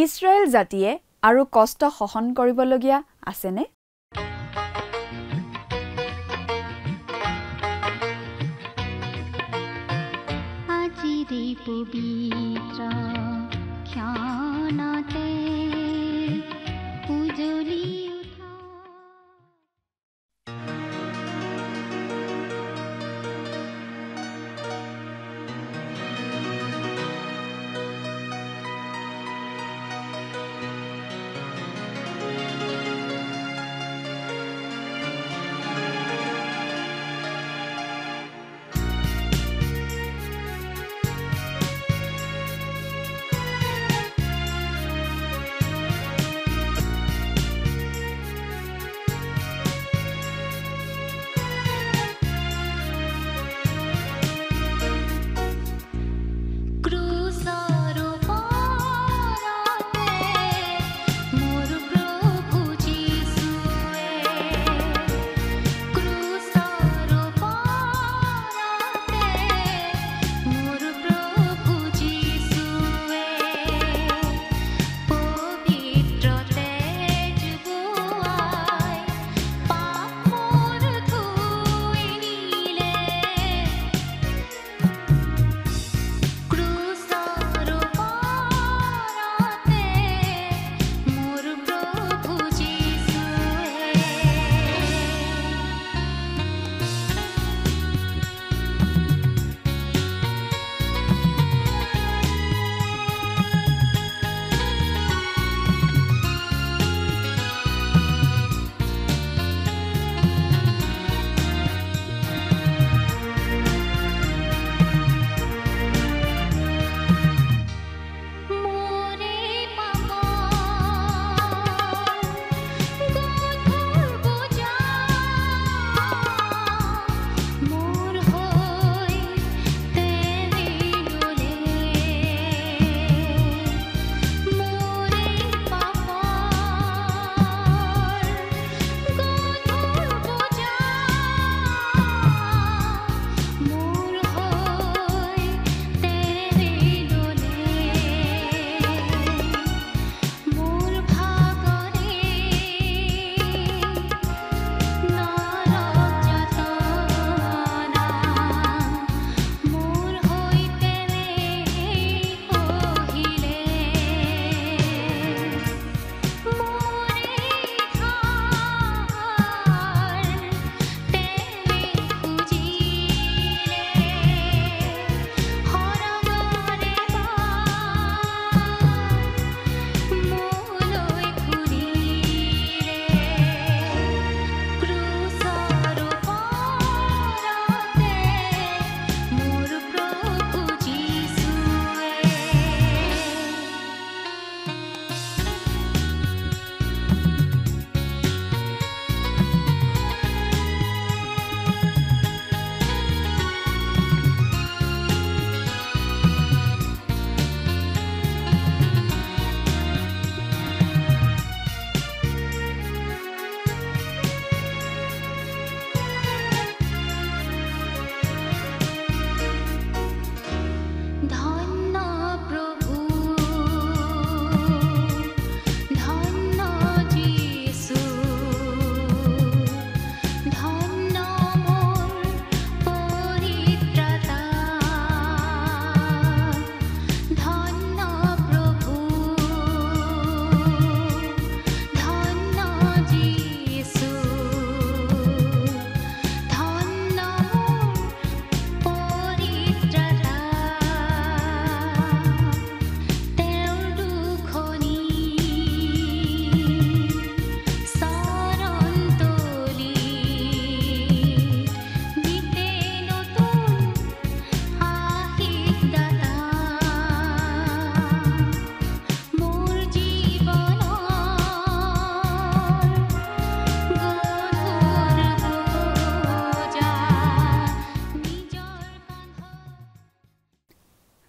ইছৰাইল জাতিয়ে আৰু কষ্ট সহন কৰিবলগীয়া আছেনে? আজিৰে পবিত্ৰ ক্ষণতে উজলি উঠা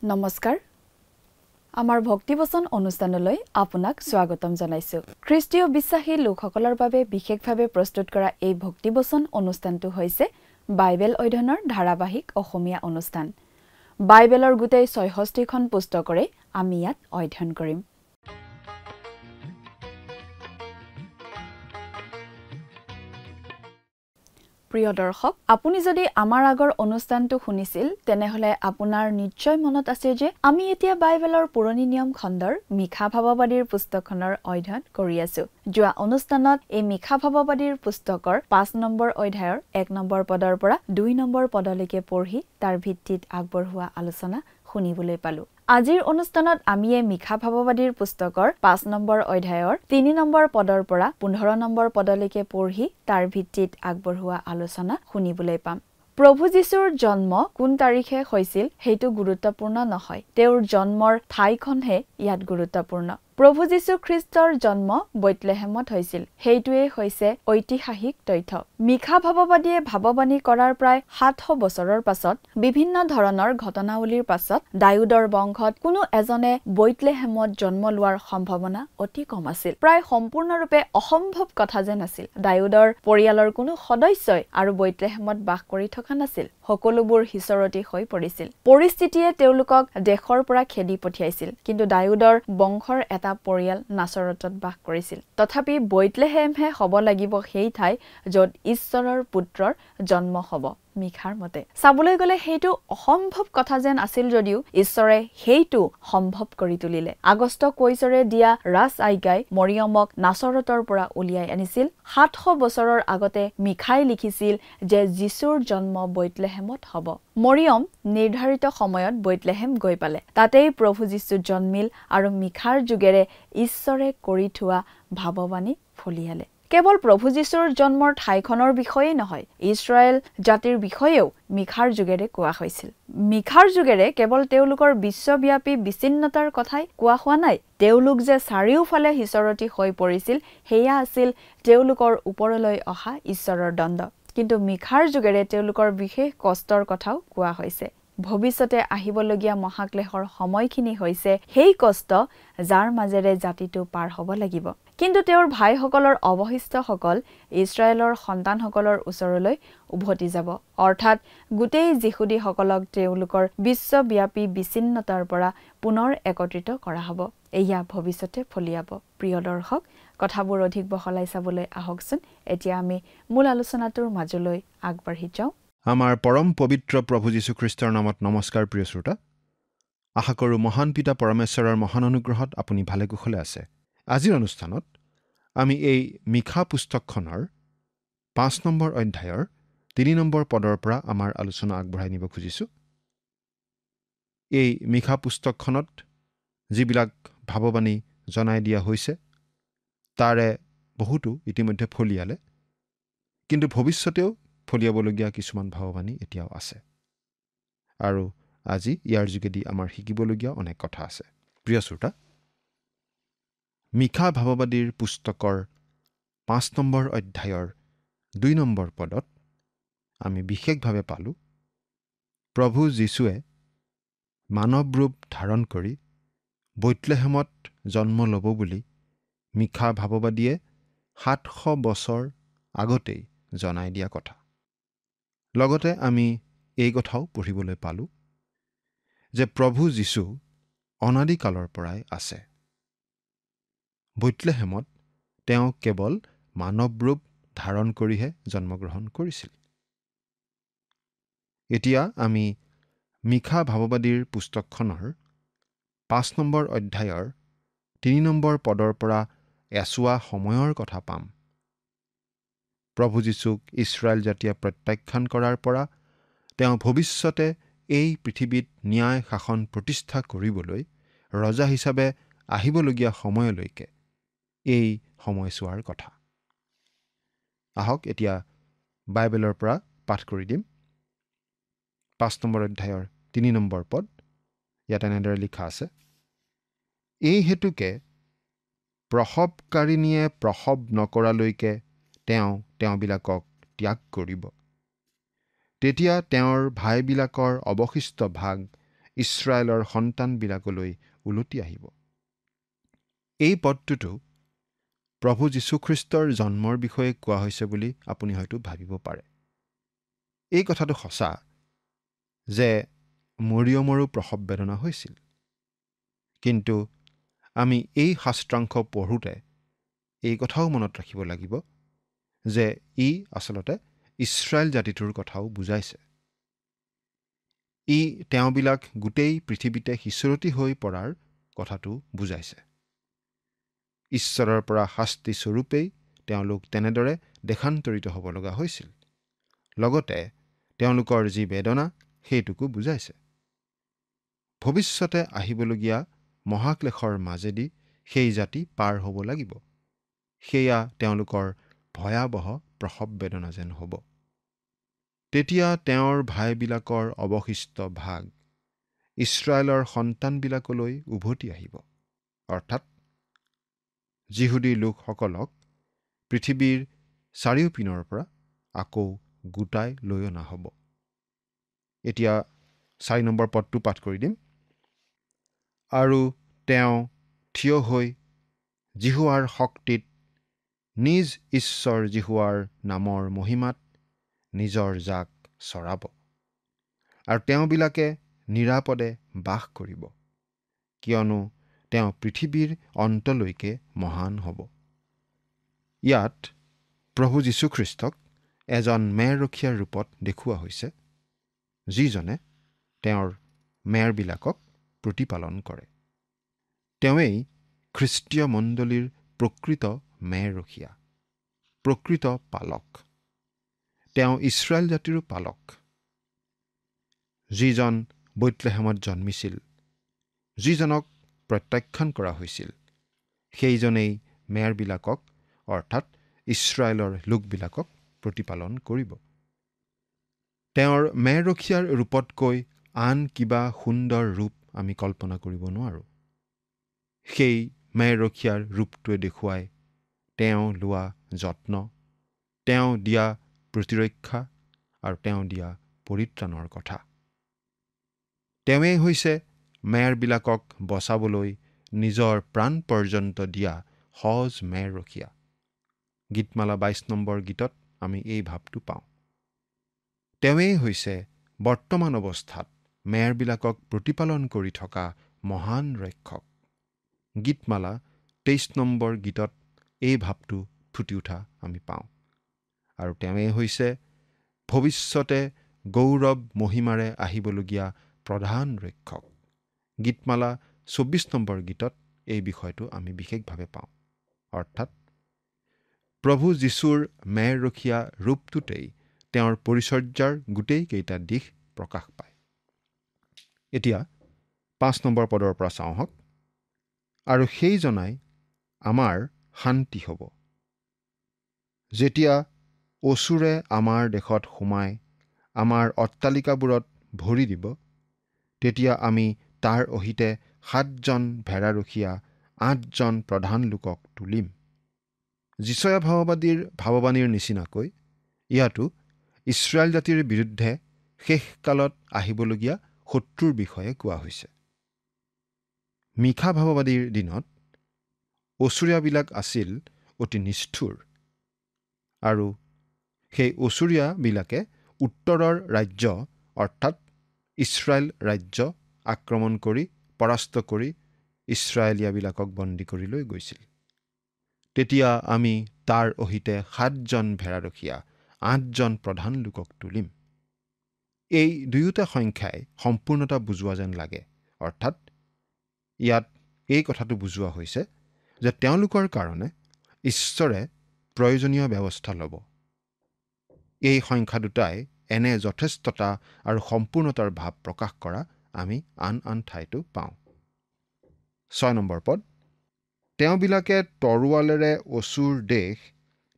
নমস্কাৰ আমাৰ ভক্তিবচন অনুষ্ঠানলৈ আপোনাক স্বাগতম জনাইছো খ্ৰীষ্টীয় বিশ্বাসী লোকসকলৰ বাবে বিশেষভাৱে প্ৰস্তুত কৰা এই ভক্তিবচন অনুষ্ঠানটো হৈছে বাইবেল অধ্যয়নৰ ধাৰাবাহিক অসমীয়া অনুষ্ঠান বাইবেলৰ গোটেই 66খন পুস্তকৰে আমি ইয়াত অধ্যয়ন কৰিম প্ৰিয় দৰ্শক, আপুনি যদি আমাৰ আগৰ অনুষ্ঠানটো শুনিছিল তেনেহলে আপোনাৰ নিশ্চয় মনত আছে যে আমি এতিয়া বাইবেলৰ পুৰণি নিয়ম খণ্ডৰ মিখা ভাৱবাদীৰ পুস্তকখনৰ অধ্যয়ন কৰি আছো। যোৱা অনুষ্ঠানত এই মিখা ভাৱবাদীৰ পুস্তকৰ 5 নম্বৰ অধ্যায়ৰ 1 নম্বৰ পদৰ পৰা 2 নম্বৰ পদলৈকে পঢ়ি তাৰ ভিত্তিত আগবঢ়োৱা আলোচনা শুনিবলৈ পালো। আজিৰ অনুষ্ঠানত আমি এই মিখা ভাৱবাদীৰ পুস্তকৰ 5 নম্বৰ অধ্যায়ৰ 3 নম্বৰ পদৰ পৰা 15 নম্বৰ পদলৈকে পঢ়ি তাৰ ভিত্তিত আগবঢ়োৱা আলোচনা শুনিবলৈ পাম। প্ৰভু যীশুৰ জন্ম কোন তাৰিখে হৈছিল সেইটো গুৰুত্বপূৰ্ণ নহয়, তেওঁৰ জন্মৰ ঠাইখনহে ইয়াত গুৰুত্বপূৰ্ণ। প্ৰভু যীশু খ্ৰীষ্টৰ জন্ম বেথলেহেমত হৈছিল, সেইটোৱে হৈছে ঐতিহাসিক তথ্য। মিখা ভাৱবাদীয়ে ভাৱবাণী কৰাৰ প্ৰায় 700 বছৰৰ পাছত বিভিন্ন ধৰণৰ ঘটনাৱলীৰ পাছত দাউদৰ বংশত কোনো এজনে বেথলেহেমত জন্ম লোৱাৰ সম্ভাৱনা অতি কম আছিল। প্ৰায় সম্পূৰ্ণৰূপে অসম্ভৱ কথা যেন আছিল। দাউদৰ পৰিয়ালৰ কোনো সদস্যই আৰু বেথলেহেমত বাস কৰি থকা নাছিল। সকলোবোৰ হিচৰতি হৈ পৰিছিল। পৰিস্থিতিয়ে তেওঁলোকক দেশৰ পৰা খেদি পঠিয়াইছিল, কিন্তু দাউদৰ বংশৰ এটা পৰিয়াল নাচৰতত বাস কৰিছিল। তথাপি বেথলেহেমহে হ'ব লাগিব সেই ঠাই য'ত ঈশ্বৰৰ পুত্ৰৰ জন্ম হ'ব। মিখাৰ মতে চাবলৈ গ'লে সেইটো অসম্ভৱ কথা যেন আছিল যদিও ঈশ্বৰে সেইটো সম্ভৱ কৰি তুলিলে। আগষ্ট কৈছৰে দিয়া ৰাজ আজ্ঞাই মৰিয়মক নাচৰতৰ পৰা উলিয়াই আনিছিল। 700 বছৰৰ আগতে মিখাই লিখিছিল যে যীশুৰ জন্ম বেথলেহেমত হ'ব। মৰিয়ম নিৰ্ধাৰিত সময়ত বেথলেহেম গৈ পালে। তাতেই প্ৰভু যীশু জন্মিল আৰু মিখাৰ যোগেৰে ঈশ্বৰে কৰি থোৱা ভাৱবাণী ফলিয়ালে। কেৱল প্ৰভু যীশুৰ জন্মৰ ঠাইখনৰ বিষয়েই নহয়, ইছৰাইল জাতিৰ বিষয়েও মিখাৰ যোগেৰে কোৱা হৈছিল। মিখাৰ যোগেৰে কেৱল তেওঁলোকৰ বিশ্বব্যাপী বিচ্ছিন্নতাৰ কথাই কোৱা হোৱা নাই, তেওঁলোক যে চাৰিওফালে হিচৰতি হৈ পৰিছিল সেয়া আছিল তেওঁলোকৰ ওপৰলৈ অহা ঈশ্বৰৰ দণ্ড। কিন্তু মিখাৰ যোগেৰে তেওঁলোকৰ বিশেষ কষ্টৰ কথাও কোৱা হৈছে। ভৱিষ্যতে আহিবলগীয়া মহাক্লেশৰ সময়খিনি হৈছে সেই কষ্ট যাৰ মাজেৰে জাতিটো পাৰ হ'ব লাগিব। কিন্তু তেওঁৰ ভাইসকলৰ অৱশিষ্টসকল ইছৰাইলৰ সন্তানসকলৰ ওচৰলৈ উভতি যাব, অৰ্থাৎ গোটেই যিহুদীসকলক তেওঁলোকৰ বিশ্বব্যাপী বিচ্ছিন্নতাৰ পৰা পুনৰ একত্ৰিত কৰা হ'ব। এয়া ভৱিষ্যতে ফলিয়াব। প্ৰিয় দৰ্শক, কথাবোৰ অধিক বহলাই চাবলৈ আহকচোন এতিয়া আমি মূল আলোচনাটোৰ মাজলৈ আগবাঢ়ি যাওঁ। আমাৰ পৰম পবিত্ৰ প্ৰভু যীশুখ্ৰীষ্টৰ নামত নমস্কাৰ। প্ৰিয় শ্ৰোতা, আশা কৰোঁ মহান পিতা পৰমেশ্বৰৰ মহান অনুগ্ৰহত আপুনি ভালে কুশলে আছে। আজিৰ অনুষ্ঠানত আমি এই মিখা পুস্তকখনৰ 5 নম্বৰ অধ্যায়ৰ 3 নম্বৰ পদৰ পৰা আমাৰ আলোচনা আগবঢ়াই নিব খুজিছোঁ। এই মিখা পুস্তকখনত যিবিলাক ভাৱবাণী জনাই দিয়া হৈছে তাৰে বহুতো ইতিমধ্যে ফলিয়ালে, কিন্তু ভৱিষ্যতেও ফলিয়াবলগীয়া কিছুমান ভাৱবাণী এতিয়াও আছে আৰু আজি ইয়াৰ যোগেদি আমাৰ শিকিবলগীয়া অনেক কথা আছে। প্ৰিয় শ্ৰোতা, মিখা ভাৱবাদীৰ পুস্তকৰ 5 নম্বৰ অধ্যায়ৰ 2 নম্বৰ পদত আমি বিশেষভাৱে পালোঁ প্ৰভু যীশুৱে মানৱ ৰূপ ধাৰণ কৰি বেথলেহেমত জন্ম ল'ব বুলি মিখা ভাৱবাদীয়ে 700 বছৰ আগতেই জনাই দিয়া কথা। লগতে আমি এই কথাও পঢ়িবলৈ পালোঁ যে প্ৰভু যীশু অনাদিকালৰ পৰাই আছে। বেথলেহেমত তেওঁ কেৱল মানৱ ৰূপ ধাৰণ কৰিহে জন্মগ্ৰহণ কৰিছিল। এতিয়া আমি মিখা ভাৱবাদীৰ পুস্তকখনৰ 5 নম্বৰ অধ্যায়ৰ 3 নম্বৰ পদৰ পৰা এছোৱা সময়ৰ কথা পাম। প্ৰভু যীশুক ইছৰাইল জাতিয়ে প্ৰত্যাখ্যান কৰাৰ পৰা তেওঁ ভৱিষ্যতে এই পৃথিৱীত ন্যায় শাসন প্ৰতিষ্ঠা কৰিবলৈ ৰজা হিচাপে আহিবলগীয়া সময়লৈকে এই সময়ছোৱাৰ কথা। আহক এতিয়া বাইবেলৰ পৰা পাঠ কৰি দিম। 5 নম্বৰ অধ্যায়ৰ 3 নম্বৰ পদ ইয়াত এনেদৰে লিখা আছে, এই হেতুকে প্ৰসৱকাৰিণীয়ে প্ৰসৱ নকৰালৈকে তেওঁবিলাকক ত্যাগ কৰিব। তেতিয়া তেওঁৰ ভাইবিলাকৰ অৱশিষ্ট ভাগ ইছৰাইলৰ সন্তানবিলাকলৈ উলটি আহিব। এই পদটোতো প্ৰভু যীশুখ্ৰীষ্টৰ জন্মৰ বিষয়ে কোৱা হৈছে বুলি আপুনি হয়তো ভাবিব পাৰে। এই কথাটো সঁচা যে মৰিয়মৰো প্ৰসৱ বেদনা হৈছিল, কিন্তু আমি এই শাস্ত্ৰাংশ পঢ়োঁতে এই কথাও মনত ৰাখিব লাগিব যে ই আচলতে ইছৰাইল জাতিটোৰ কথাও বুজাইছে। ই তেওঁবিলাক গোটেই পৃথিৱীতে সিঁচৰতি হৈ পৰাৰ কথাটো বুজাইছে। ঈশ্বৰৰ পৰা শাস্তি স্বৰূপেই তেওঁলোক তেনেদৰে দেশান্তৰিত হ'ব লগা হৈছিল। লগতে তেওঁলোকৰ যি বেদনা সেইটোকো বুজাইছে। ভৱিষ্যতে আহিবলগীয়া মহাক্লেশৰ মাজেদি সেই জাতি পাৰ হ'ব লাগিব। সেয়া তেওঁলোকৰ ভয়াৱহ প্ৰসৱ বেদনা যেন হ'ব। তেতিয়া তেওঁৰ ভাইবিলাকৰ অৱশিষ্ট ভাগ ইছৰাইলৰ সন্তানবিলাকলৈ উভতি আহিব, অৰ্থাৎ যিহুদী লোকসকলক পৃথিৱীৰ চাৰিওপিনৰ পৰা আকৌ গোটাই লৈ অনা হ'ব। এতিয়া 4 নম্বৰ পদটো পাঠ কৰি দিম। আৰু তেওঁ থিয় হৈ জিহুৱাৰ শক্তিত নিজ ঈশ্বৰ জিহুৱাৰ নামৰ মহিমাত নিজৰ জাক চৰাব। আৰু তেওঁবিলাকে নিৰাপদে বাস কৰিব, কিয়নো তেওঁ পৃথিৱীৰ অন্তলৈকে মহান হ'ব। ইয়াত প্ৰভু যীশুখ্ৰীষ্টক এজন মেৰৰখীয়াৰ ৰূপত দেখুওৱা হৈছে, যিজনে তেওঁৰ মেৰবিলাকক প্ৰতিপালন কৰে। তেওঁৱেই খ্ৰীষ্টীয় মণ্ডলীৰ প্ৰকৃত মেৰৰখীয়া, প্ৰকৃত পালক। তেওঁ ইছৰাইল জাতিৰো পালক। যিজন বেথলেহেমত জন্মিছিল, যিজনক প্ৰত্যাখ্যান কৰা হৈছিল, সেইজনেই মেৰবিলাকক অৰ্থাৎ ইছৰাইলৰ লোকবিলাকক প্ৰতিপালন কৰিব। তেওঁৰ মেৰৰখীয়াৰ ৰূপতকৈ আন কিবা সুন্দৰ ৰূপ আমি কল্পনা কৰিব নোৱাৰোঁ। সেই মেৰৰখীয়াৰ ৰূপটোৱে দেখুৱাই তেওঁ লোৱা যত্ন, তেওঁ দিয়া প্ৰতিৰক্ষা আৰু তেওঁ দিয়া পৰিত্ৰাণৰ কথা। তেওঁৱেই হৈছে মেৰবিলাকক বচাবলৈ নিজৰ প্ৰাণ পৰ্যন্ত দিয়া সজ মেৰৰখীয়া। গীতমালা 22 নম্বৰ গীতত আমি এই ভাৱটো পাওঁ। তেওঁৱেই হৈছে বৰ্তমান অৱস্থাত মেৰবিলাকক প্ৰতিপালন কৰি থকা মহান ৰক্ষক। গীতমালা 23 নম্বৰ গীতত এই ভাৱটো ফুটি উঠা আমি পাওঁ। আৰু তেওঁৱেই হৈছে ভৱিষ্যতে গৌৰৱ মহিমাৰে আহিবলগীয়া প্ৰধান ৰক্ষক। গীতমালা 24 নম্বৰ গীতত এই বিষয়টো আমি বিশেষভাৱে পাওঁ। অৰ্থাৎ প্ৰভু যীশুৰ মেৰৰখীয়া ৰূপটোতেই তেওঁৰ পৰিচৰ্যাৰ গোটেইকেইটা দিশ প্ৰকাশ পায়। এতিয়া 5 নম্বৰ পদৰ পৰা চাওঁ হওক। আৰু সেইজনাই আমাৰ শান্তি হ'ব। যেতিয়া অসুৰে আমাৰ দেশত সোমাই আমাৰ অট্টালিকাবোৰত ভৰি দিব, তেতিয়া আমি তাৰ অহিতে 7জন ভেড়াৰখীয়া 8জন প্ৰধান লোকক তুলিম। যিশয়া ভাৱবাদীৰ ভাৱবাণীৰ নিচিনাকৈ ইয়াতো ইছৰাইল জাতিৰ বিৰুদ্ধে শেষকালত আহিবলগীয়া শত্ৰুৰ বিষয়ে কোৱা হৈছে। মিখা ভাৱবাদীৰ দিনত অসুৰীয়াবিলাক আছিল অতি নিষ্ঠুৰ, আৰু সেই অসুৰীয়াবিলাকে উত্তৰৰ ৰাজ্য অৰ্থাৎ ইছৰাইল ৰাজ্য আক্ৰমণ কৰি পৰাস্ত কৰি ইছৰাইলীয়াবিলাকক বন্দী কৰি লৈ গৈছিল। তেতিয়া আমি তাৰ অহিতে 7জন ভেড়াৰখীয়া 8জন প্ৰধান লোকক তুলিম। এই দুয়োটা সংখ্যাই সম্পূৰ্ণতা বুজোৱা যেন লাগে। অৰ্থাৎ ইয়াত এই কথাটো বুজোৱা হৈছে যে তেওঁলোকৰ কাৰণে ঈশ্বৰে প্ৰয়োজনীয় ব্যৱস্থা ল'ব। এই সংখ্যা দুটাই এনে যথেষ্টতা আৰু সম্পূৰ্ণতাৰ ভাৱ প্ৰকাশ কৰা আমি আন আন ঠাইতো পাওঁ। 6 নম্বৰ পদ। তেওঁবিলাকে তৰোৱালেৰে অসুৰ দেশ,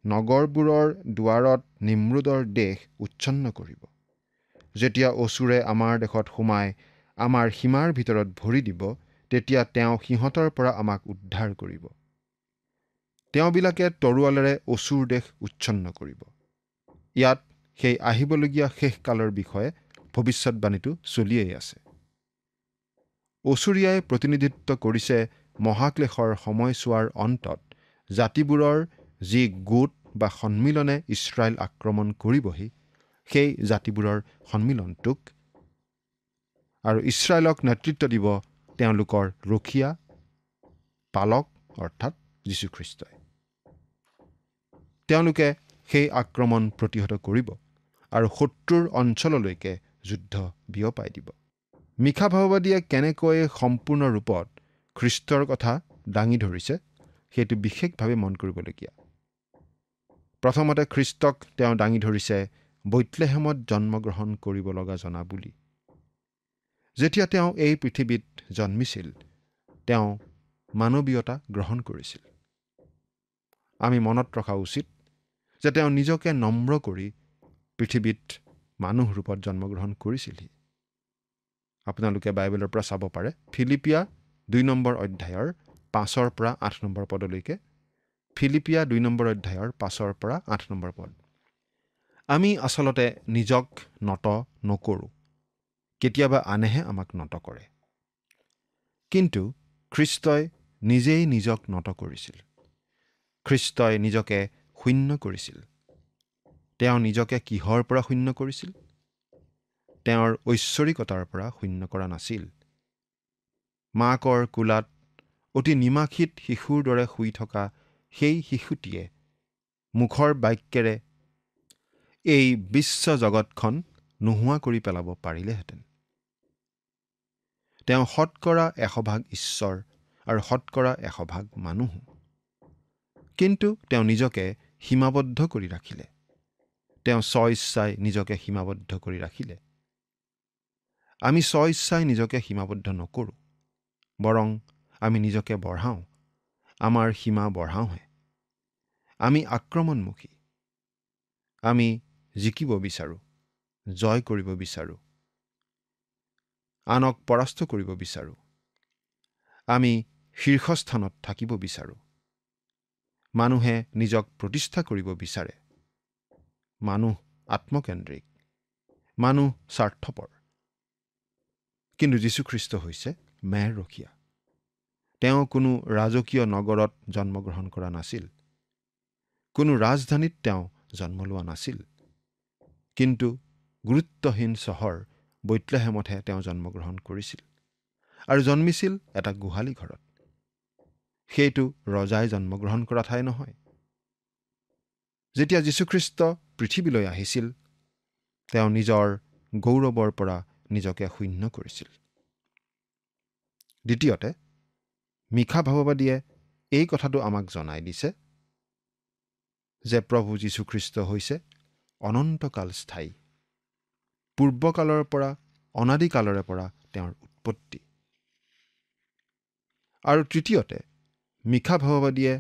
নগৰবোৰৰ দুৱাৰত নিম্ৰোদৰ দেশ উচ্ছন্ন কৰিব। যেতিয়া অসুৰে আমাৰ দেশত সোমাই আমাৰ সীমাৰ ভিতৰত ভৰি দিব, তেতিয়া তেওঁ সিহঁতৰ পৰা আমাক উদ্ধাৰ কৰিব। তেওঁবিলাকে তৰোৱালেৰে অসুৰ দেশ উচ্ছন্ন কৰিব। ইয়াত সেই আহিবলগীয়া শেষকালৰ বিষয়ে ভৱিষ্যৎবাণীটো চলিয়েই আছে। অসুৰীয়াই প্ৰতিনিধিত্ব কৰিছে মহাক্লেশৰ সময়ছোৱাৰ অন্তত জাতিবোৰৰ যি গোট বা সন্মিলনে ইছৰাইল আক্ৰমণ কৰিবহি, সেই জাতিবোৰৰ সন্মিলনটোক। আৰু ইছৰাইলক নেতৃত্ব দিব তেওঁলোকৰ ৰখীয়া পালক অৰ্থাৎ যীশুখ্ৰীষ্টই। তেওঁলোকে সেই আক্ৰমণ প্ৰতিহত কৰিব আৰু শত্ৰুৰ অঞ্চললৈকে যুদ্ধ বিয়পাই দিব। মিশা ভাৱবাদীয়ে কেনেকৈ সম্পূৰ্ণ ৰূপত খ্ৰীষ্টৰ কথা দাঙি ধৰিছে সেইটো বিশেষভাৱে মন কৰিবলগীয়া। প্ৰথমতে খ্ৰীষ্টক তেওঁ দাঙি ধৰিছে বৈতলেহেমত জন্মগ্ৰহণ কৰিব লগা জনা বুলি। যেতিয়া তেওঁ এই পৃথিৱীত জন্মিছিল তেওঁ মানৱীয়তা গ্ৰহণ কৰিছিল। আমি মনত ৰখা উচিত যে তেওঁ নিজকে নম্ৰ কৰি পৃথিৱীত মানুহ ৰূপত জন্মগ্ৰহণ কৰিছিলহি। আপোনালোকে বাইবেলৰ পৰা চাব পাৰে ফিলিপিয়া 2 নম্বৰ অধ্যায়ৰ 5-ৰ পৰা 8 নম্বৰ পদলৈকে। ফিলিপিয়া 2 নম্বৰ অধ্যায়ৰ 5-ৰ পৰা 8 নম্বৰ পদ। আমি আচলতে নিজক নত নকৰোঁ, কেতিয়াবা আনেহে আমাক নত কৰে। কিন্তু খ্ৰীষ্টই নিজেই নিজক নত কৰিছিল। খ্ৰীষ্টই নিজকে শূন্য কৰিছিল। তেওঁ নিজকে কিহৰ পৰা শূন্য কৰিছিল? তেওঁৰ ঐশ্বৰিকতাৰ পৰা শূন্য কৰা নাছিল। মাকৰ কোলাত অতি নিমাখিত শিশুৰ দৰে শুই থকা সেই শিশুটিয়ে মুখৰ বাক্যেৰে এই বিশ্ব জগতখন নোহোৱা কৰি পেলাব পাৰিলেহেঁতেন। তেওঁ 100% ঈশ্বৰ আৰু 100% মানুহ। কিন্তু তেওঁ নিজকে সীমাবদ্ধ কৰি ৰাখিলে। তেওঁ স্ব-ইচ্ছাই নিজকে সীমাবদ্ধ কৰি ৰাখিলে। আমি স্ব-ইচ্ছাই নিজকে সীমাবদ্ধ নকৰোঁ, বৰং আমি নিজকে বঢ়াওঁ, আমাৰ সীমা বঢ়াওঁহে। আমি আক্ৰমণমুখী। আমি জিকিব বিচাৰোঁ, জয় কৰিব বিচাৰোঁ, আনক পৰাস্ত কৰিব বিচাৰোঁ। আমি শীৰ্ষস্থানত থাকিব বিচাৰোঁ। মানুহে নিজক প্ৰতিষ্ঠা কৰিব বিচাৰে। মানুহ আত্মকেন্দ্ৰিক, মানুহ স্বাৰ্থপৰ। কিন্তু যীশুখ্ৰীষ্ট হৈছে মেৰ ৰখীয়া। তেওঁ কোনো ৰাজকীয় নগৰত জন্মগ্ৰহণ কৰা নাছিল। কোনো ৰাজধানীত তেওঁ জন্ম লোৱা নাছিল। কিন্তু গুৰুত্বহীন চহৰ বৈতলেহেমতহে তেওঁ জন্মগ্ৰহণ কৰিছিল আৰু জন্মিছিল এটা গোহালি ঘৰত। সেইটো ৰজাই জন্মগ্ৰহণ কৰা ঠাই নহয়। যেতিয়া যীশুখ্ৰীষ্ট পৃথিৱীলৈ আহিছিল তেওঁ নিজৰ গৌৰৱৰ পৰা নিজকে শূন্য কৰিছিল। দ্বিতীয়তে মিশা ভাৱবাদীয়ে এই কথাটো আমাক জনাই দিছে যে প্ৰভু যীশুখ্ৰীষ্ট হৈছে অনন্তকাল স্থায়ী। পূৰ্বকালৰ পৰা অনাদিকালৰে পৰা তেওঁৰ উৎপত্তি। আৰু তৃতীয়তে মিশা ভাৱবাদীয়ে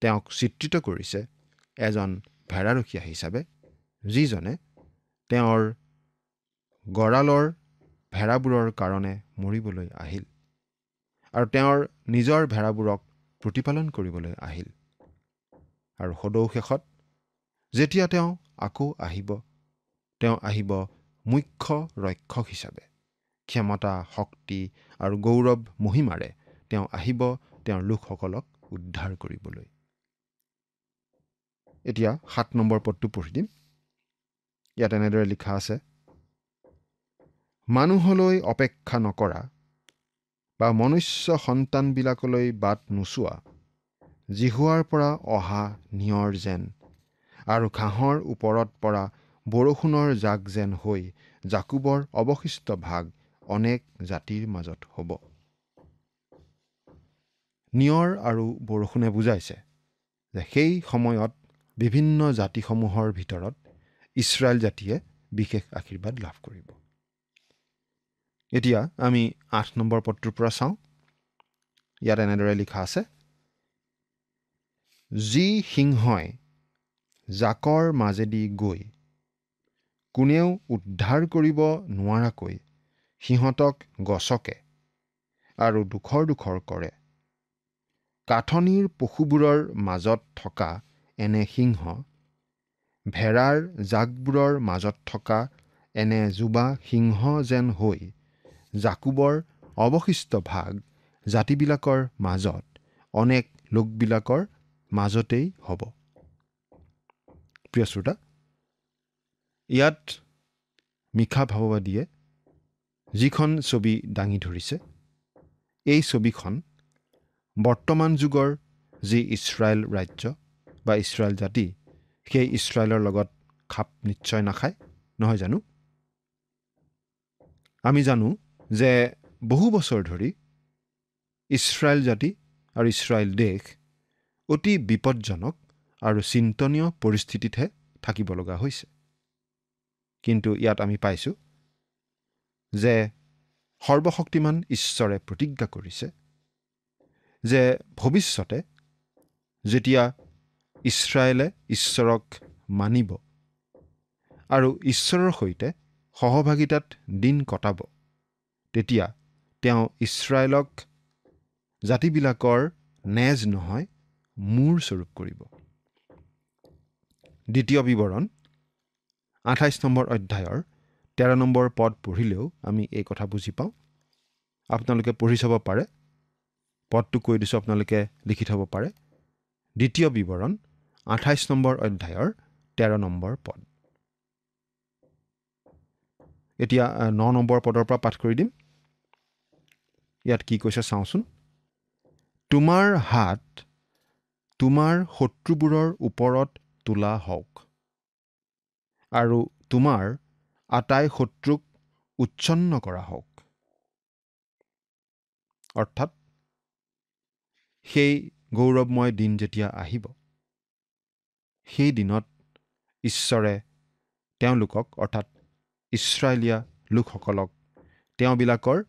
তেওঁক চিত্ৰিত কৰিছে এজন ভেড়াৰখীয়া হিচাপে, যিজনে তেওঁৰ গঁড়ালৰ ভেড়াবোৰৰ কাৰণে মৰিবলৈ আহিল আৰু তেওঁৰ নিজৰ ভেড়াবোৰক প্ৰতিপালন কৰিবলৈ আহিল। আৰু সদৌশেষত যেতিয়া তেওঁ আকৌ আহিব, তেওঁ আহিব মুখ্য ৰক্ষক হিচাপে। ক্ষমতা, শক্তি আৰু গৌৰৱ মহিমাৰে তেওঁ আহিব তেওঁৰ লোকসকলক উদ্ধাৰ কৰিবলৈ। এতিয়া 7 নম্বৰ পদটো পঢ়ি দিম। ইয়াত এনেদৰে লিখা আছে, মানুহলৈ অপেক্ষা নকৰা বা মনুষ্য সন্তানবিলাকলৈ বাট নোচোৱা, জিহুৱাৰ পৰা অহা নিয়ৰ যেন আৰু ঘাঁহৰ ওপৰত পৰা বৰষুণৰ জাক যেন হৈ জাকুবৰ অৱশিষ্ট ভাগ অনেক জাতিৰ মাজত হ'ব। নিয়ৰ আৰু বৰষুণে বুজাইছে যে সেই সময়ত বিভিন্ন জাতিসমূহৰ ভিতৰত ইছৰাইল জাতিয়ে বিশেষ আশীৰ্বাদ লাভ কৰিব। এতিয়া আমি 8 নম্বৰ পদটোৰ পৰা চাওঁ। ইয়াত এনেদৰে লিখা আছে, যি সিংহই জাকৰ মাজেদি গৈ কোনেও উদ্ধাৰ কৰিব নোৱাৰাকৈ সিহঁতক গছকে আৰু দুখৰ কৰে, কাঠনিৰ পশুবোৰৰ মাজত থকা এনে সিংহ, ভেড়াৰ জাকবোৰৰ মাজত থকা এনে যুবা সিংহ যেন হৈ জাকুবৰ অৱশিষ্ট ভাগ জাতিবিলাকৰ মাজত অনেক লোকবিলাকৰ মাজতেই হ'ব। প্ৰিয় শ্ৰোতা, ইয়াত মিশা ভাৱবাদীয়ে যিখন ছবি দাঙি ধৰিছে, এই ছবিখন বৰ্তমান যুগৰ যি ইছৰাইল ৰাজ্য বা ইছৰাইল জাতি, সেই ইছৰাইলৰ লগত খাপ নিশ্চয় নাখায়। নহয় জানো? আমি জানো যে বহু বছৰ ধৰি ইছৰাইল জাতি আৰু ইছৰাইল দেশ অতি বিপদজনক আৰু চিন্তনীয় পৰিস্থিতিতহে থাকিব লগা হৈছে। কিন্তু ইয়াত আমি পাইছোঁ যে সৰ্বশক্তিমান ঈশ্বৰে প্ৰতিজ্ঞা কৰিছে যে ভৱিষ্যতে যেতিয়া ইছৰাইলে ঈশ্বৰক মানিব আৰু ঈশ্বৰৰ সৈতে সহভাগিতাত দিন কটাব, তেতিয়া তেওঁ ইছৰাইলক জাতিবিলাকৰ নেজ নহয় মূৰ স্বৰূপ কৰিব। দ্বিতীয় বিৱৰণ 28 নম্বৰ অধ্যায়ৰ 13 নম্বৰ পদ পঢ়িলেও আমি এই কথা বুজি পাওঁ। আপোনালোকে পঢ়ি চাব পাৰে, পদটো কৈ দিছোঁ, আপোনালোকে লিখি থ'ব পাৰে। দ্বিতীয় বিৱৰণ 28 নম্বৰ অধ্যায়ৰ 13 নম্বৰ পদ। এতিয়া 9 নম্বৰ পদৰ পৰা পাঠ কৰি দিম। ইয়াত কি কৈছে চাওঁচোন। তোমাৰ হাত তোমাৰ শত্ৰুবোৰৰ ওপৰত তোলা হওক আৰু তোমাৰ আটাই শত্ৰুক উচ্ছন্ন কৰা হওক। অৰ্থাৎ সেই গৌৰৱময় দিন যেতিয়া আহিব, সেই দিনত ঈশ্বৰে তেওঁলোকক অৰ্থাৎ ইছৰাইলীয়া লোকসকলক তেওঁবিলাকৰ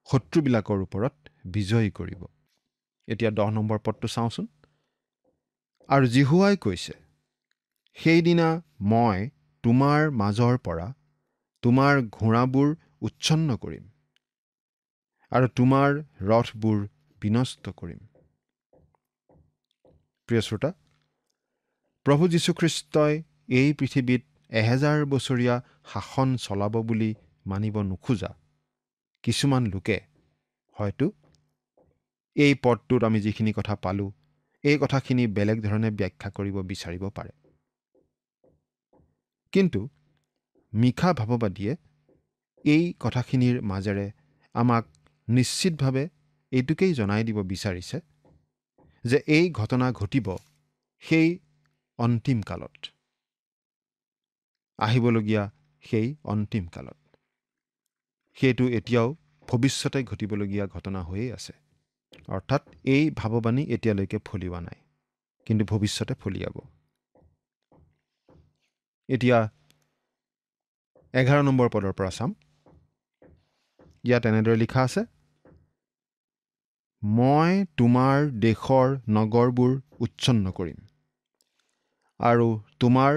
শত্ৰুবিলাকৰ ওপৰত বিজয়ী কৰিব। এতিয়া 10 নম্বৰ পদটো চাওঁচোন। আৰু জিহুৱাই কৈছে, সেইদিনা মই তোমাৰ মাজৰ পৰা তোমাৰ ঘোঁৰাবোৰ উচ্ছন্ন কৰিম আৰু তোমাৰ ৰথবোৰ বিনষ্ট কৰিম। প্ৰিয় শ্ৰোতা, প্ৰভু যীশুখ্ৰীষ্টই এই পৃথিৱীত 1000 বছৰীয়া শাসন চলাব বুলি মানিব নোখোজা কিছুমান লোকে হয়তো এই পদটোত আমি যিখিনি কথা পালোঁ, এই কথাখিনি বেলেগ ধৰণে ব্যাখ্যা কৰিব বিচাৰিব পাৰে। কিন্তু মিশা ভাৱবাদীয়ে এই কথাখিনিৰ মাজেৰে আমাক নিশ্চিতভাৱে এইটোকেই জনাই দিব বিচাৰিছে যে এই ঘটনা ঘটিব সেই অন্তিম কালত, আহিবলগীয়া সেই অন্তিম কালত। সেইটো এতিয়াও ভৱিষ্যতে ঘটিবলগীয়া ঘটনা হৈয়ে আছে। অৰ্থাৎ এই ভাৱবাণী এতিয়ালৈকে ফলিওৱা নাই, কিন্তু ভৱিষ্যতে ফলিয়াব। এতিয়া 11 নম্বৰ পদৰ পৰা চাম। ইয়াত এনেদৰে লিখা আছে, মই তোমাৰ দেশৰ নগৰবোৰ উচ্ছন্ন কৰিম আৰু তোমাৰ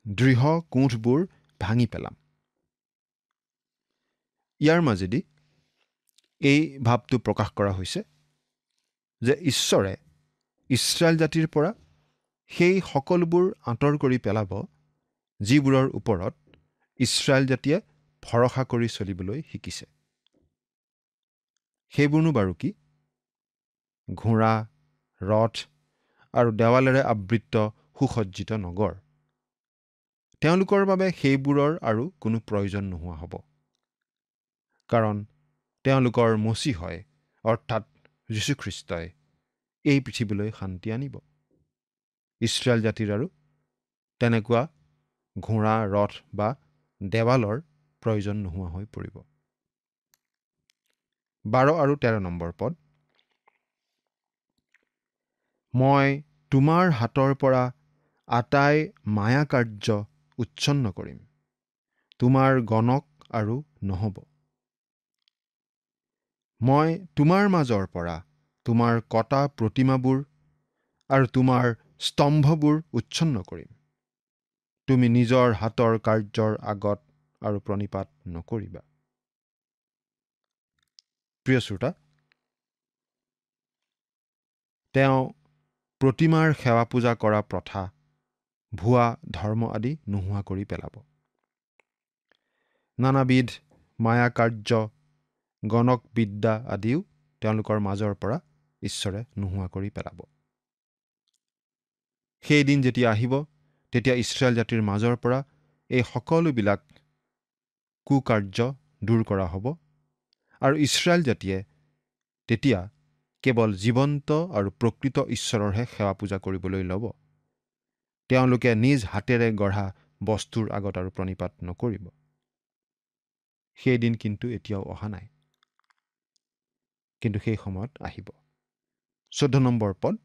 দৃঢ় কোঠবোৰ ভাঙি পেলাম। ইয়াৰ মাজেদি এই ভাৱটো প্ৰকাশ কৰা হৈছে যে ঈশ্বৰে ইছৰাইল জাতিৰ পৰা সেই সকলোবোৰ আঁতৰ কৰি পেলাব যিবোৰৰ ওপৰত ইছৰাইল জাতিয়ে ভৰসা কৰি চলিবলৈ শিকিছে। সেইবোৰনো বাৰু কি? ঘোঁৰা, ৰথ আৰু দেৱালেৰে আবৃত সুসজ্জিত নগৰ। তেওঁলোকৰ বাবে সেইবোৰৰ আৰু কোনো প্ৰয়োজন নোহোৱা হ'ব, কাৰণ তেওঁলোকৰ মচীহই অৰ্থাৎ যীশুখ্ৰীষ্টই এই পৃথিৱীলৈ শান্তি আনিব। ইছৰাইল জাতিৰ আৰু তেনেকুৱা ঘোঁৰা, ৰথ বা দেৱালৰ প্ৰয়োজন নোহোৱা হৈ পৰিব। 12 আৰু 13 নম্বৰ পদ। মই তোমাৰ হাতৰ পৰা আটাই মায়া কাৰ্য উচ্ছন্ন কৰিম, তোমাৰ গণক আৰু নহ'ব। মই তোমাৰ মাজৰ পৰা তোমাৰ কটা প্ৰতিমাবোৰ আৰু তোমাৰ স্তম্ভবোৰ উচ্ছন্ন কৰিম। তুমি নিজৰ হাতৰ কাৰ্যৰ আগত আৰু প্ৰণিপাত নকৰিবা। প্ৰিয় শ্ৰোতা, তেওঁ প্ৰতিমাৰ সেৱা পূজা কৰা প্ৰথা, ভুৱা ধৰ্ম আদি নোহোৱা কৰি পেলাব। নানাবিধ মায়া কাৰ্য, গণক বিদ্যা আদিও তেওঁলোকৰ মাজৰ পৰা ঈশ্বৰে নোহোৱা কৰি পেলাব। সেইদিন যেতিয়া আহিব, তেতিয়া ইছৰাইল জাতিৰ মাজৰ পৰা এই সকলোবিলাক কুকাৰ্য দূৰ কৰা হ'ব আৰু ইছৰাইল জাতিয়ে তেতিয়া কেৱল জীৱন্ত আৰু প্ৰকৃত ঈশ্বৰৰহে সেৱা পূজা কৰিবলৈ ল'ব। তেওঁলোকে নিজ হাতেৰে গঢ়া বস্তুৰ আগত আৰু প্ৰণিপাত নকৰিব। সেই দিন কিন্তু এতিয়াও অহা নাই, কিন্তু সেই সময়ত আহিব। 14 নম্বৰ পদ,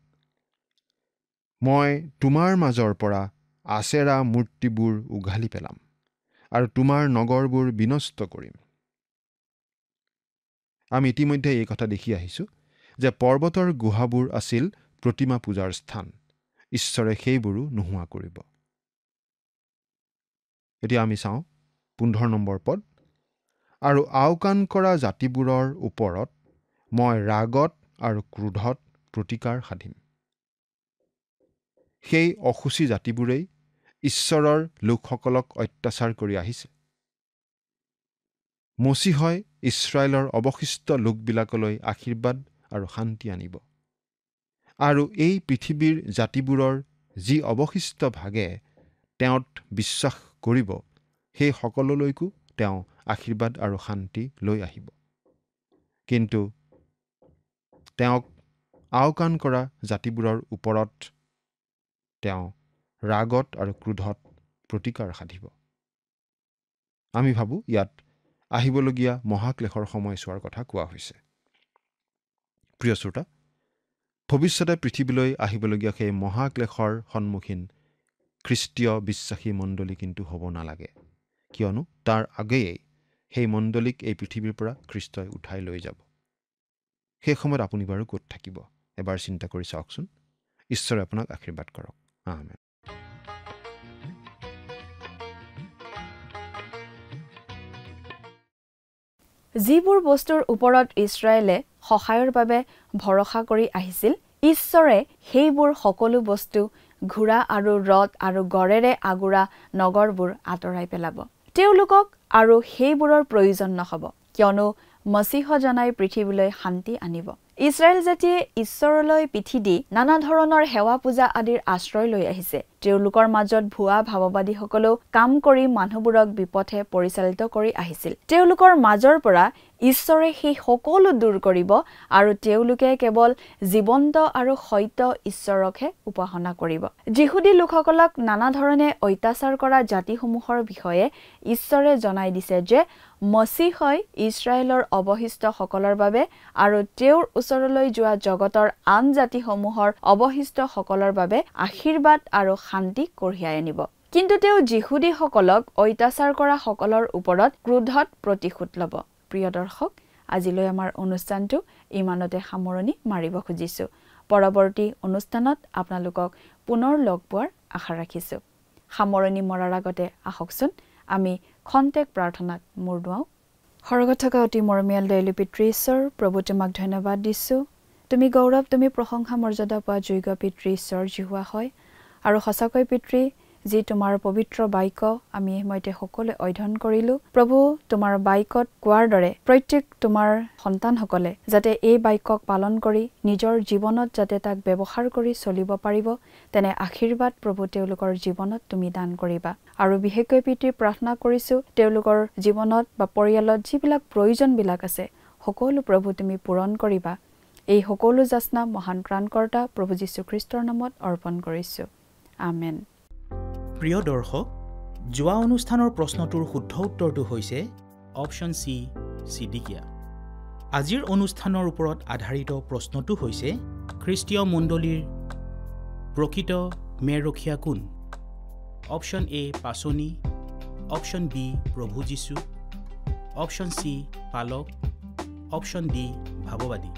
মই তোমাৰ মাজৰ পৰা আছেৰা মূৰ্তিবোৰ উঘালি পেলাম আৰু তোমাৰ নগৰবোৰ বিনষ্ট কৰিম। আমি ইতিমধ্যে এই কথা দেখি আহিছোঁ যে পৰ্বতৰ গুহাবোৰ আছিল প্ৰতিমা পূজাৰ স্থান। ঈশ্বৰে সেইবোৰো নোহোৱা কৰিব। এতিয়া আমি চাওঁ 15 নম্বৰ পদ, আৰু আওকাণ কৰা জাতিবোৰৰ ওপৰত মই ৰাগত আৰু ক্ৰোধত প্ৰতিকাৰ সাধিম। সেই অসুচী জাতিবোৰেই ঈশ্বৰৰ লোকসকলক অত্যাচাৰ কৰি আহিছে। মচীহই ইছৰাইলৰ অৱশিষ্ট লোকবিলাকলৈ আশীৰ্বাদ আৰু শান্তি আনিব, আৰু এই পৃথিৱীৰ জাতিবোৰৰ যি অৱশিষ্ট ভাগে তেওঁত বিশ্বাস কৰিব, সেই সকলোলৈকো তেওঁ আশীৰ্বাদ আৰু শান্তি লৈ আহিব। কিন্তু তেওঁক আওকাণ কৰা জাতিবোৰৰ ওপৰত তেওঁ ৰাগত আৰু ক্ৰোধত প্ৰতিকাৰ সাধিব। আমি ভাবোঁ ইয়াত আহিবলগীয়া মহাক্লেশৰ সময়ছোৱাৰ কথা কোৱা হৈছে। প্ৰিয় শ্ৰোতা, ভৱিষ্যতে পৃথিৱীলৈ আহিবলগীয়া সেই মহাক্লেশৰ সন্মুখীন খ্ৰীষ্টীয় বিশ্বাসী মণ্ডলী কিন্তু হ'ব নালাগে, কিয়নো তাৰ আগেয়ে সেই মণ্ডলীক এই পৃথিৱীৰ পৰা খ্ৰীষ্টই উঠাই লৈ যাব। সেই সময়ত আপুনি বাৰু ক'ত থাকিব? এবাৰ চিন্তা কৰি চাওকচোন। ঈশ্বৰে আপোনাক আশীৰ্বাদ কৰক। আমেন। যিবোৰ বস্তুৰ ওপৰত ইছৰাইলে সহায়ৰ বাবে ভৰসা কৰি আহিছিল, ঈশ্বৰে সেইবোৰ সকলো বস্তু ঘোঁৰা আৰু ৰথ আৰু গড়েৰে আগুৰা নগৰবোৰ আঁতৰাই পেলাব। তেওঁলোকক আৰু সেইবোৰৰ প্ৰয়োজন নহ'ব, কিয়নো মচীহজনাই পৃথিৱীলৈ শান্তি আনিব। ইছৰাইল জাতিয়ে ঈশ্বৰলৈ পিঠি দি নানা ধৰণৰ সেৱা পূজা আদিৰ আশ্ৰয় লৈ আহিছে। তেওঁলোকৰ মাজত ভুৱা ভাৱবাদীসকলেও কাম কৰি মানুহবোৰক বিপথে পৰিচালিত কৰি আহিছিল। তেওঁলোকৰ মাজৰ পৰা ঈশ্বৰে সেই সকলো দূৰ কৰিব আৰু তেওঁলোকে কেৱল জীৱন্ত আৰু সত্য ঈশ্বৰকহে উপাসনা কৰিব। যিহুদী লোকসকলক নানা ধৰণে অত্যাচাৰ কৰা জাতিসমূহৰ বিষয়ে ঈশ্বৰে জনাই দিছে যে মচীহই ইছৰাইলৰ অৱশিষ্ট সকলৰ বাবে আৰু তেওঁৰ ওচৰলৈ যোৱা জগতৰ আন জাতিসমূহৰ অৱশিষ্ট সকলৰ বাবে আশীৰ্বাদ আৰু শান্তি কঢ়িয়াই আনিব। কিন্তু তেওঁ যিহুদীসকলক অত্যাচাৰ কৰা সকলৰ ওপৰত ক্ৰোধত প্ৰতিশোধ ল'ব। প্ৰিয় দৰ্শক, আজিলৈ আমাৰ অনুষ্ঠানটো ইমানতে সামৰণি মাৰিব খুজিছোঁ। পৰৱৰ্তী অনুষ্ঠানত আপোনালোকক পুনৰ লগ পোৱাৰ আশা ৰাখিছোঁ। সামৰণি মৰাৰ আগতে আহকচোন আমি খন্তেক প্ৰাৰ্থনাত মূৰ দুৱাওঁ। স্বৰ্গত থকা অতি মৰমীয়াল দয়ালু পিতৃ ঈশ্বৰ, প্ৰভু তোমাক ধন্যবাদ দিছোঁ। তুমি গৌৰৱ, তুমি প্ৰশংসা মৰ্যাদা পোৱা যোগ্য পিতৃ ঈশ্বৰ জিহুৱা হয়। আৰু সঁচাকৈ পিতৃ, যি তোমাৰ পবিত্ৰ বাক্য আমি এই সময়তে সকলোৱে অধ্যয়ন কৰিলোঁ, প্ৰভু তোমাৰ বাক্যত কোৱাৰ দৰে প্ৰত্যেক তোমাৰ সন্তানসকলে যাতে এই বাক্যক পালন কৰি নিজৰ জীৱনত যাতে তাক ব্যৱহাৰ কৰি চলিব পাৰিব, তেনে আশীৰ্বাদ প্ৰভু তেওঁলোকৰ জীৱনত তুমি দান কৰিবা। আৰু বিশেষকৈ পিতৃ প্ৰাৰ্থনা কৰিছোঁ, তেওঁলোকৰ জীৱনত বা পৰিয়ালত যিবিলাক প্ৰয়োজনবিলাক আছে সকলো প্ৰভু তুমি পূৰণ কৰিবা। এই সকলো যাচনা মহান ত্ৰাণকৰ্তা প্ৰভু যীশুখ্ৰীষ্টৰ নামত অৰ্পণ কৰিছোঁ। আমেন। প্ৰিয় দৰ্শক, যোৱা অনুষ্ঠানৰ প্ৰশ্নটোৰ শুদ্ধ উত্তৰটো হৈছে অপশ্যন চি, চিডিকিয়া। আজিৰ অনুষ্ঠানৰ ওপৰত আধাৰিত প্ৰশ্নটো হৈছে খ্ৰীষ্টীয় মণ্ডলীৰ প্ৰকৃত মেৰখীয়া কোন? অপশ্যন এ পাচনি, অপশ্যন বি প্ৰভু যীশু, অপশ্যন চি পালক, অপশ্যন ডি ভাৱবাদী।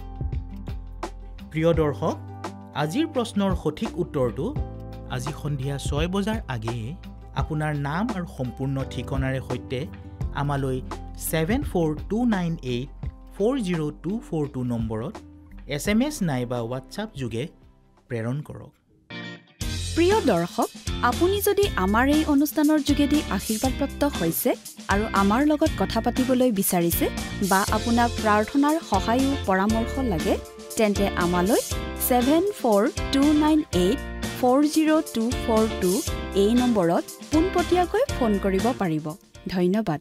প্ৰিয় দৰ্শক, আজিৰ প্ৰশ্নৰ সঠিক উত্তৰটো আজি সন্ধিয়া 6 বজাৰ আগেয়ে আপোনাৰ নাম আৰু সম্পূৰ্ণ ঠিকনাৰে সৈতে আমালৈ 7429840242 নম্বৰত SMS নাইবা হোৱাটছআপ যোগে প্ৰেৰণ কৰক। প্ৰিয় দৰ্শক, আপুনি যদি আমাৰ এই অনুষ্ঠানৰ যোগেদি আশীৰ্বাদপ্ৰাপ্ত হৈছে আৰু আমাৰ লগত কথা পাতিবলৈ বিচাৰিছে বা আপোনাক প্ৰাৰ্থনাৰ সহায় পৰামৰ্শ লাগে, তেন্তে আমালৈ 7429840242 এই নম্বৰত পোনপটীয়াকৈ ফোন কৰিব পাৰিব। ধন্যবাদ।